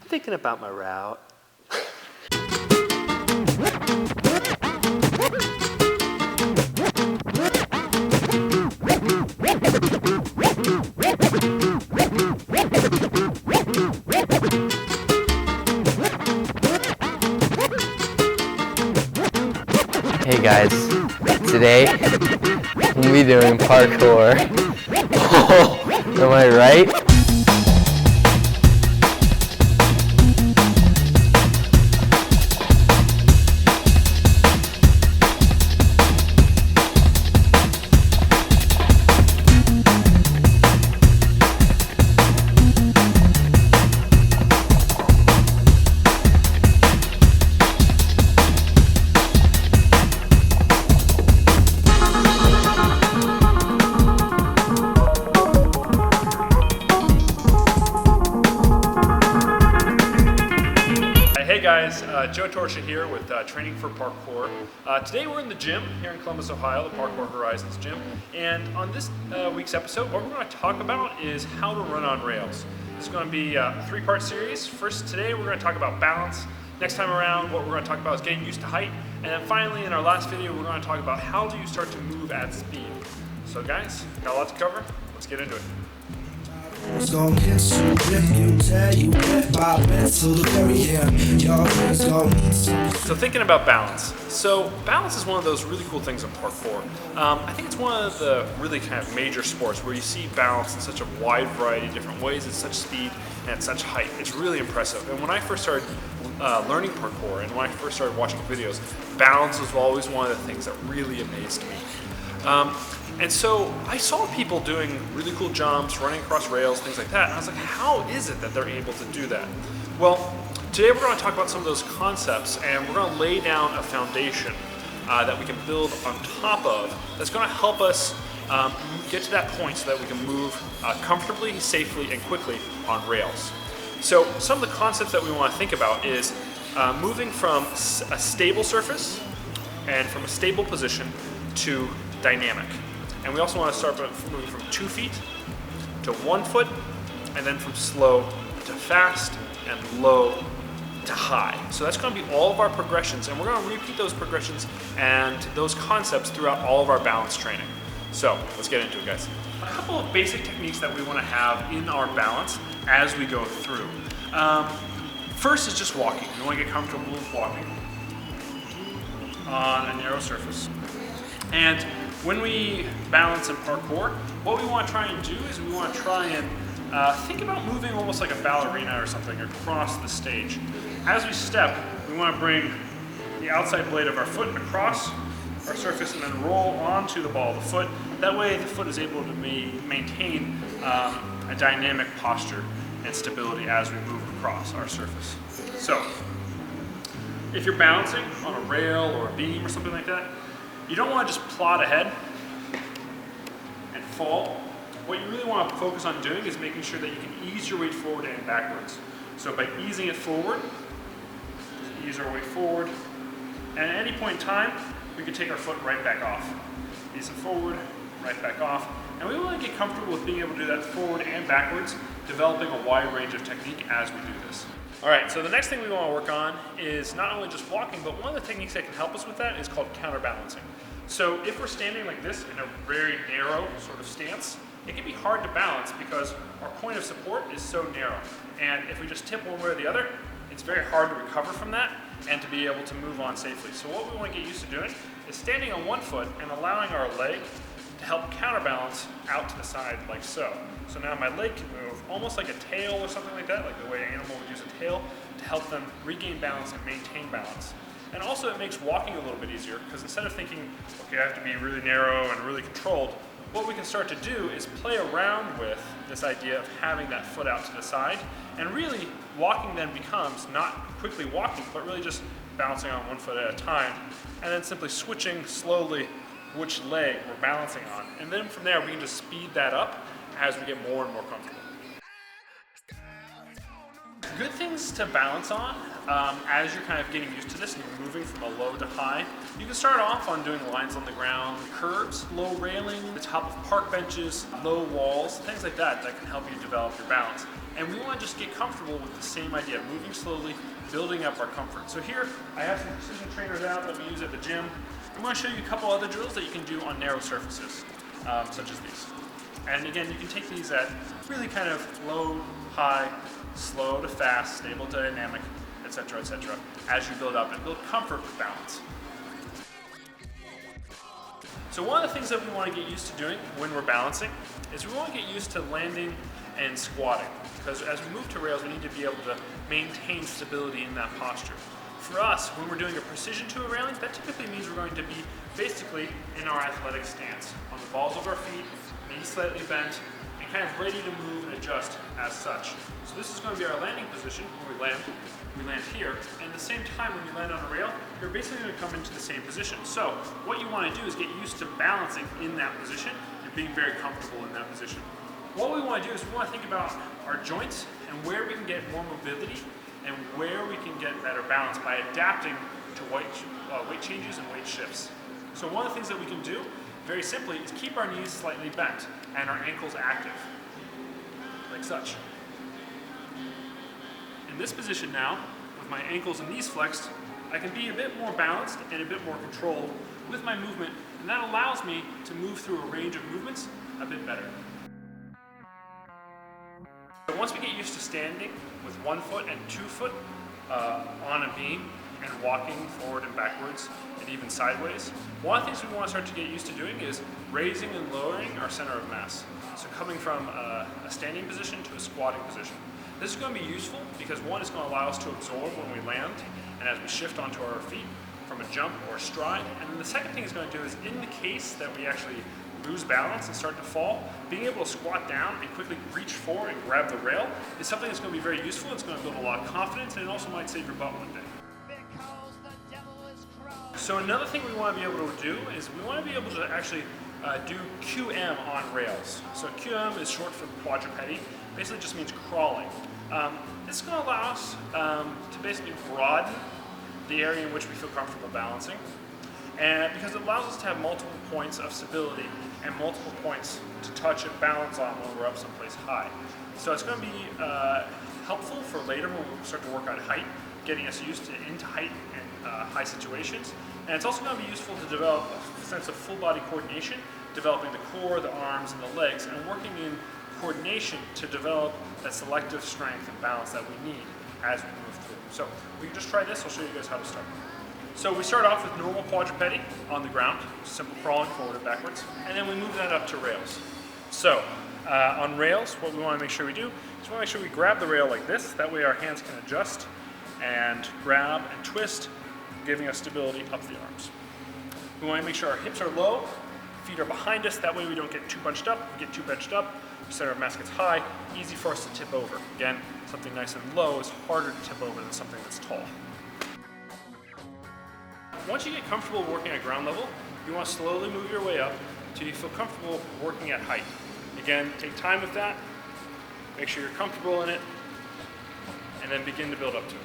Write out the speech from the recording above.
thinking about my route. Hey guys, today we'll be doing parkour. Am I right? Hey guys, Joe Torsha here with Training for Parkour. Today we're in the gym here in Columbus, Ohio, the Parkour Horizons gym. And on this week's episode, what we're going to talk about is how to run on rails. It's going to be a three-part series. First, today we're going to talk about balance. Next time around, what we're going to talk about is getting used to height. And then finally, in our last video, we're going to talk about how do you start to move at speed. So guys, got a lot to cover. Let's get into it. So thinking about balance. So balance is one of those really cool things in parkour. I think it's one of the really kind of major sports where you see balance in such a wide variety of different ways, at such speed and at such height. It's really impressive. And when I first started learning parkour and when I first started watching videos, balance was always one of the things that really amazed me. And so I saw people doing really cool jumps, running across rails, things like that. And I was like, how is it that they're able to do that? Well, today we're going to talk about some of those concepts and we're going to lay down a foundation that we can build on top of that's going to help us get to that point so that we can move comfortably, safely, and quickly on rails. So some of the concepts that we want to think about is moving from a stable surface and from a stable position to dynamic. And we also want to start moving from 2 feet to 1 foot, and then from slow to fast, and low to high. So that's going to be all of our progressions, and we're going to repeat those progressions and those concepts throughout all of our balance training. So let's get into it, guys. A couple of basic techniques that we want to have in our balance as we go through. First is just walking. You want to get comfortable with walking on a narrow surface. And when we balance in parkour, what we want to try and do is we want to try and think about moving almost like a ballerina or something across the stage. As we step, we want to bring the outside blade of our foot across our surface and then roll onto the ball of the foot. That way the foot is able to maintain a dynamic posture and stability as we move across our surface. So, if you're balancing on a rail or a beam or something like that, you don't want to just plod ahead and fall. What you really want to focus on doing is making sure that you can ease your weight forward and backwards. So by easing it forward, just ease our weight forward, and at any point in time, we can take our foot right back off. Ease it forward, right back off, and we want to get comfortable with being able to do that forward and backwards, developing a wide range of technique as we do this. All right, so the next thing we want to work on is not only just walking, but one of the techniques that can help us with that is called counterbalancing. So if we're standing like this in a very narrow sort of stance, it can be hard to balance because our point of support is so narrow. And if we just tip one way or the other, it's very hard to recover from that and to be able to move on safely. So what we want to get used to doing is standing on 1 foot and allowing our leg to help counterbalance out to the side like so. So now my leg can move almost like a tail or something like that, like the way an animal would use a tail to help them regain balance and maintain balance. And also it makes walking a little bit easier because instead of thinking, okay, I have to be really narrow and really controlled, what we can start to do is play around with this idea of having that foot out to the side. And really, walking then becomes not quickly walking, but really just bouncing on 1 foot at a time, and then simply switching slowly which leg we're balancing on. And then from there, we can just speed that up as we get more and more comfortable. Good things to balance on as you're kind of getting used to this and you're moving from a low to high. You can start off on doing lines on the ground, curbs, low railing, the top of park benches, low walls, things like that that can help you develop your balance. And we want to just get comfortable with the same idea, moving slowly, building up our comfort. So here, I have some precision trainers out that we use at the gym. I'm going to show you a couple other drills that you can do on narrow surfaces, such as these. And again, you can take these at really kind of low, high, slow to fast, stable to dynamic, etc., as you build up and build comfort with balance. So one of the things that we want to get used to doing when we're balancing is we want to get used to landing and squatting, because as we move to rails, we need to be able to maintain stability in that posture. For us, when we're doing a precision to a railing, that typically means we're going to be basically in our athletic stance, on the balls of our feet, knees slightly bent, and kind of ready to move and adjust as such. So this is going to be our landing position where we land. We land here, and at the same time when you land on a rail, you're basically going to come into the same position. So what you want to do is get used to balancing in that position and being very comfortable in that position. What we want to do is we want to think about our joints and where we can get more mobility and where we can get better balance by adapting to weight changes and weight shifts. So one of the things that we can do, very simply, is keep our knees slightly bent and our ankles active, like such. In this position now, with my ankles and knees flexed, I can be a bit more balanced and a bit more controlled with my movement, and that allows me to move through a range of movements a bit better. So once we get used to standing with 1 foot and 2 foot on a beam and walking forward and backwards and even sideways, one of the things we want to start to get used to doing is raising and lowering our center of mass. So coming from a standing position to a squatting position. This is going to be useful because one, is going to allow us to absorb when we land and as we shift onto our feet from a jump or a stride. And then the second thing it's going to do is, in the case that we actually lose balance and start to fall, being able to squat down and quickly reach for and grab the rail is something that's going to be very useful. It's going to build a lot of confidence, and it also might save your butt one day. So another thing we want to be able to do is we want to be able to actually do QM on rails. So QM is short for quadrupedal. Basically just means crawling. This is going to allow us to basically broaden the area in which we feel comfortable balancing, and because it allows us to have multiple points of stability and multiple points to touch and balance on when we're up someplace high. So it's going to be helpful for later when we start to work on height, getting us used to into height and high situations. And it's also going to be useful to develop a sense of full body coordination, developing the core, the arms, and the legs, and working in coordination to develop that selective strength and balance that we need as we move through. So we can just try this. I'll show you guys how to start. So we start off with normal quadrupedal on the ground, simple crawling forward and backwards, and then we move that up to rails. So on rails, what we want to make sure we do is we want to make sure we grab the rail like this. That way our hands can adjust and grab and twist, giving us stability up the arms. We want to make sure our hips are low, feet are behind us. That way we don't get too bunched up. If we get too bunched up, the center of mass gets high, easy for us to tip over. Again, something nice and low is harder to tip over than something that's tall. Once you get comfortable working at ground level, you want to slowly move your way up until you feel comfortable working at height. Again, take time with that, make sure you're comfortable in it, and then begin to build up to it.